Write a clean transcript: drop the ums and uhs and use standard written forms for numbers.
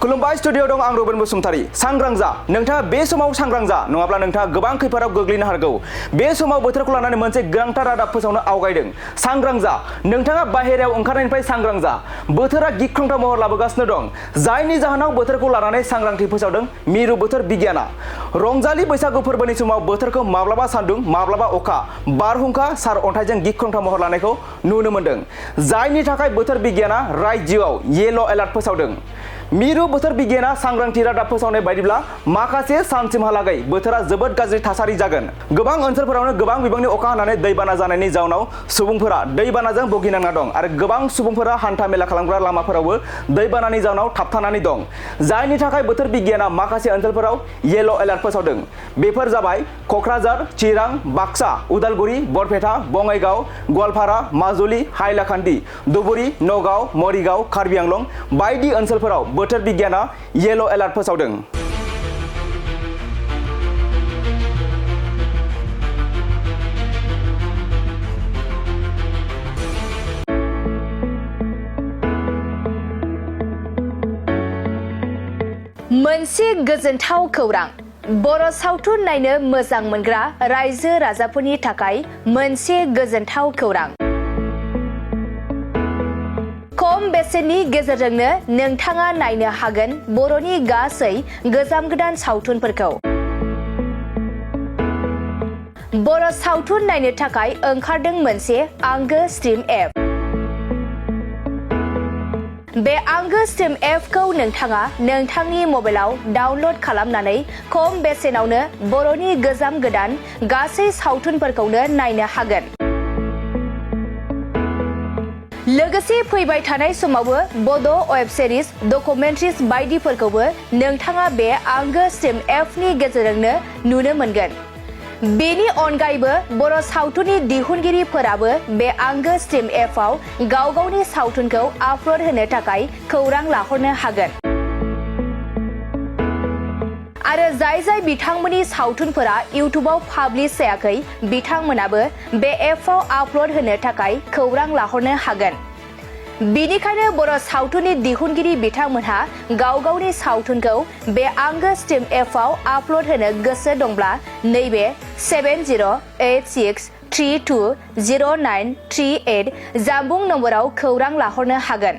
खुलुमबाय स्टुडियो दं आं रुबेन बसुमतारी। सांग्रां जा, नोंथाङा बे समाव सांग्रां जा, नङाब्ला नोंथाङा गोबां खैफोदाव गोग्लैनो हागौ। बे समाव बोथोरखौ लानानै मोनसे गोनांथार रादाब फोसावनो आवगायदों। सांग्रां जा, नोंथाङा बाहेरायाव ओंखारनायनिफ्राय सांग्रां जा। बोथोरा गिख्रंथाव महर लाबोगासिनो दं, जायनि जाहोनाव बोथोरखौ लानानै सांग्रांथि फोसावदों मिरु बोथोर बिगियाना। रंजालि बैसागु फोरबोनि समाव बोथोरखौ माब्लाबा सान्दुं, माब्लाबा अखा, बारहुंखा, सार अन्थाइजों गिख्रंथाव महर लानायखौ नुनो मोन्दों, जायनि थाखाय बोथोर बिगियाना रायजोआव येलो एलार्ट फोसावदों। मिरु बोथोर बिगियाना सांग्रांथि रादाब फोसावनाय बायदिब्ला माखासे सानसिमहालागै बोथोरा जोबोद गाज्रि थासारि जागोन। गोबां ओनसोलफोरावनो गोबां बिबांनि अखा हानानै दैबाना जानायनि जाउनाव सुबुंफोरा दैबानाजों भुगिनांना दं आरो गोबां सुबुंफोरा हान्था मेला खालामग्रा लामाफोरावबो दैबानानि जाउनाव थाबथानानै दं, जायनि थाखाय बोथोर बिगियाना माखासे ओनसोलफोराव येलो एलार्ट फोसावदों। बेफोर जाबाय क'क्राझार, चिरां, बाक्सा, उदालगुरि, बरपेटा, बङाइगाव, गवालपारा, माजुलि, हाइलाकान्दि, धुबुरी, नगाव, मरिगाव, कार्बि आंलं बायदि ओनसोलफोराव बोथोर बिगियाना येलो एलार्ट फोसावदों। मोनसे गोजोनथाव खौरां, बर' सावथुन नायनो मोजां मोनग्रा रायजो राजाफोरनि थाखाय मोनसे गोजोनथाव खौरां। खम बेसेननि गेजेरजोंनो नोंथाङा नायनो हागोन बर'नि गासै गोजाम गोदान सावथुनफोरखौ। बर' सावथुन नायनो थाखाय ओंखारदों मोनसे आंगो स्ट्रिम एप। बे आंगो स्ट्रिम एपखौ नोंथाङा नोंथांनि मबाइलाव डाउनल'ड खालामनानै खम बेसेनावनो बर'नि गोजाम गोदान गासै सावथुनफोरखौनो नायनो हागोन। लोगोसे फैबाय थानाय समावबो बड' वेब सिरिज, डकुमेन्ट्रिज बायदिफोरखौबो नोंथाङा बे आंगो स्ट्रिम एपनि गेजेरजोंनो नुनो मोनगोन। बेनि अनगायैबो बर' सावथुननि दिहुनगिरिफोराबो बे आंगो स्ट्रिम एपआव गाव गावनि सावथुनखौ आपल'ड होनो थाखाय खौरां लाहरनो हागोन। आरो जाय बिथांमोननि सावथुनफोरा इउटुबाव पाब्लिश जायाखै, बिथांमोनाबो बे एपआव आपल'ड होनो थाखाय खौरां लाहरनो हागोन। बेनिखायनो बर' सावथुननि दिहुनगिरि बिथांमोनहा गाव गावनि सावथुनखौ बे आंगो स्ट्रिम एपआव आपल'ड होनो गोसो दंब्ला नैबे 7086320938 जानबुं नम्बराव खौरां लाहरनो हागोन।